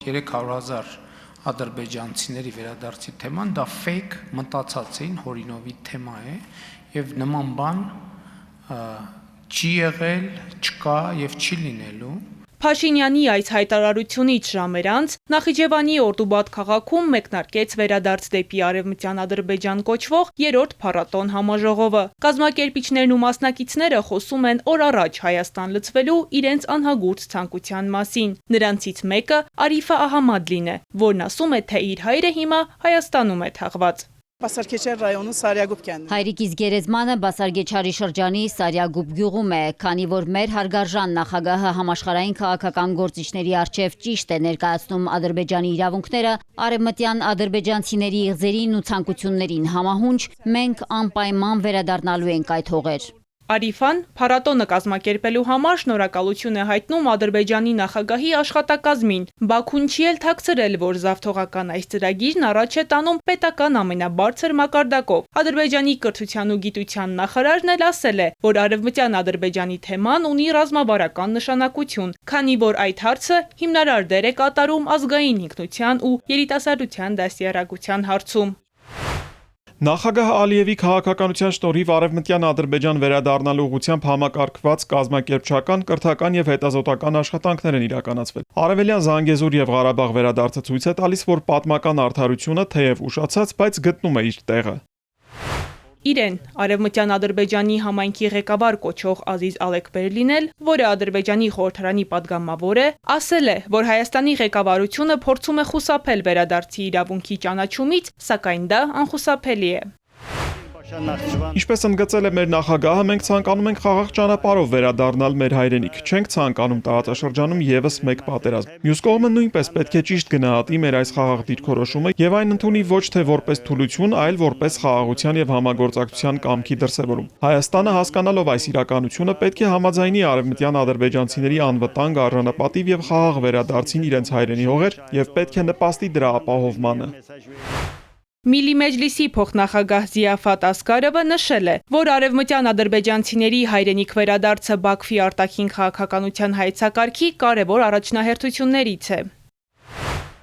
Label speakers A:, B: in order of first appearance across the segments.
A: 300,000 ադրբեջանցիների վերադարձի թեման դա fake մտածած էին հորինովի թեմա է եւ նման բան չի եղել, չկա եւ չի լինելու։
B: Փաշինյանի այս հայտարարությունից ժամեր անց Նախիջևանի Օրդուբադ քաղաքում մեկնարկեց վերադարձ դեպի Արևմտյան Ադրբեջան կոչվող երրորդ փառատոն համաժողովը։ Կազմակերպիչներն ու մասնակիցները խոսում են օր առաջ Հայաստան լցվելու իրենց անհագուրց ցանկության մասին։ Նրանցից մեկը Արիֆա Ահամադլին է, որն ասում է, թե իր հայրը հիմա Հայաստանում է թաղված։
C: Բասարքեչար ռայոնի Սարյագուբ կյանն։
D: Հայրիկիս գերեզմանը Բասարգեչարի շրջանի Սարյագուբ գյուղում է, քանի որ մեր հարգարժան նախագահը համաշխարհային քաղաքական գործիչների առջև ճիշտ է ներկայացնում Ադրբեջանի իրավունքները, արևմտյան ադրբեջանցիների իղձերին ու ցանկություններին համահունչ, մենք անպայման վերադառնալու ենք այդ հողեր։
B: Արիֆան փառատոնը կազմակերպելու համար շնորհակալություն է հայտնում Ադրբեջանի նախագահի աշխատակազմին։ Բաքուն չի էլ թաքցրել, որ զավթողական այս ծրագիրն առաջ է տանում պետական ամենաբարձր մակարդակով։ Ադրբեջանի կրթության ու գիտության նախարարն էլ ասել է, որ արևմտյան Ադրբեջանի թեման ունի ռազմավարական նշանակություն, քանի որ այդ հարցը հիմնարար դեր է կատարում ազգային ինքնության ու երիտասարդության դաստիարակության հարցում։
E: Նախագահ Ալիևի քաղաքականության շնորհիվ Արևմտյան Ադրբեջան վերադառնալու ուղղությամբ համակարգված կազմակերպչական, կրթական եւ հետազոտական աշխատանքներ են իրականացվել։ Արևելյան Զանգեզուր եւ Ղարաբաղ վերադարձը ցույց է տալիս, որ պատմական արդարությունը թեև ուշացած, բայց գտնում է իր տեղը։
B: Իրեն Արևմտյան Ադրբեջանի համայնքի ղեկավար կոչող Ազիզ Ալեկբերլին էլ, որը Ադրբեջանի խորհրդարանի падգամավոր է, ասել է, որ Հայաստանի ղեկավարությունը փորձում է խուսափել վերադարձի իրավունքի ճանաչումից, սակայն դա անխուսափելի է։
E: Ինչպես ընդգծել է մեր նախագահը, մենք ցանկանում ենք խաղաղ ճանապարհով վերադառնալ մեր հայրենիք, չենք ցանկանում տարածաշրջանում եւս մեկ պատերազմ։ Մյուս կողմը նույնպես պետք է ճիշտ գնահատի մեր այս խաղաղ դիրքորոշումը եւ այն ընդունի ոչ թե որպես թուլություն, այլ որպես խաղաղության եւ համագործակցության կամքի դրսեւորում։ Հայաստանը հասկանալով այս իրականությունը պետք է համաձայնի արևմտյան ադրբեջանցիների անվտանգ, առանապատիվ եւ խաղաղ վերադարձին իրենց հայրենի հողեր եւ պետք է նպաստի դրա ապահովմանը։
B: Միլի Մեջլիսի փոխնախագահ Զիաֆատ Ասգարովը նշել է, որ արևմտյան ադրբեջանցիների հայրենիք վերադարձը Բաքվի արտաքին քաղաքականության հայեցակարգի կարևոր առաջնահերթություններից է։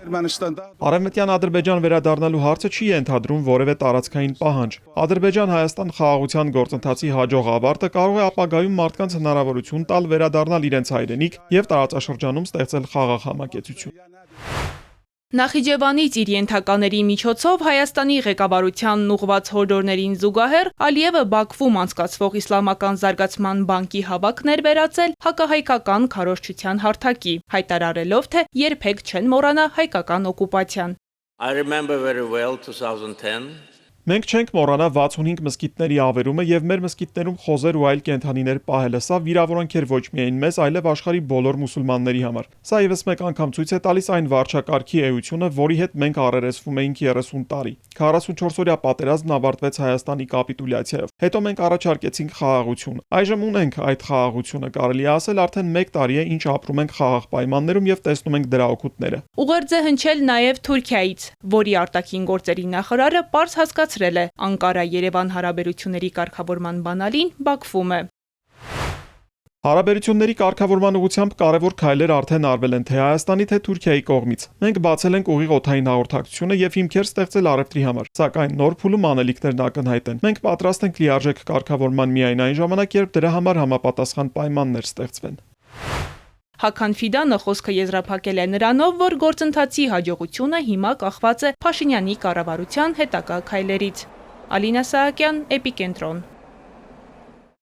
E: Արևմտյան Ադրբեջան վերադառնալու հարցը չի ենթադրում որևէ տարածքային պահանջ։ Ադրբեջան-Հայաստան խաղաղության գործընթացի հաջող ավարտը կարող է ապագայում մարդկանց հնարավորություն տալ վերադառնալ իրենց հայրենիք եւ տարածաշրջանում ստեղծել խաղաղ համակեցություն։
B: Նախիջևանից իր ենթակաների միջոցով Հայաստանի ղեկավարությանն ուղղված հորդորներին զուգահեռ Ալիևը Բաքվում անցկացվող Իսլամական զարգացման բանկի հավաքն էր վերածել հակահայկական քարոզչության հարթակի, հայտարարելով, թե երբեք չեն մոռանա հայկական օկուպացիան։
E: Մենք չենք մոռանա 65 մզկիթների ավերումը եւ մեր մզկիթներում խոզեր ու այլ կենդանիներ պահելը։ Սա վիրավորանք էր ոչ միայն մեզ, այլև աշխարհի բոլոր մուսուլմանների համար։ Սա եւս մեկ անգամ ցույց է տալիս այն վարչակարգի էությունը, որի հետ մենք առերեսվում էինք 30 տարի։ 44-օրյա պատերազմն ավարտվեց Հայաստանի կապիտուլյացիայով։ Հետո մենք առաջարկեցինք խաղաղություն։ Այժմ ունենք այդ խաղաղությունը, կարելի է ասել արդեն 1 տարի է, ինչ ապրում ենք խաղաղ պայմաններում եւ տեսնում ենք դրա օգուտները։
B: Ուղերձ է հնչել նաեւ Թուրքիայից, որի արտաքին գործերի նախարարը պարզ հասկացրել է Անկարա-Երևան հարաբերությունների կարգավորման բանալին Բաքվում է։
E: Հարաբերությունների կարգավորման ուղղությամբ կարևոր քայլեր արդեն արվել են թե Հայաստանի, թե Թուրքիայի կողմից։ Մենք բացել ենք ուղիղ օդային հաղորդակցությունը եւ հիմքեր ստեղծել առևտրի համար։ Սակայն նոր փուլում անելիքներն ակնհայտ են։ Մենք պատրաստ ենք լիարժեք կարգավորման միայն այն ժամանակ, երբ դրա համար համապատասխան պայմաններ ստեղծվեն։
B: Հական Ֆիդանը խոսքը եզրափակել է նրանով, որ գործընթացի հաջողությունը հիմա կախված է Փաշինյանի կառավարության հետագա քայլերից։ Ալինա Սահակյան, Էպիկենտրոն։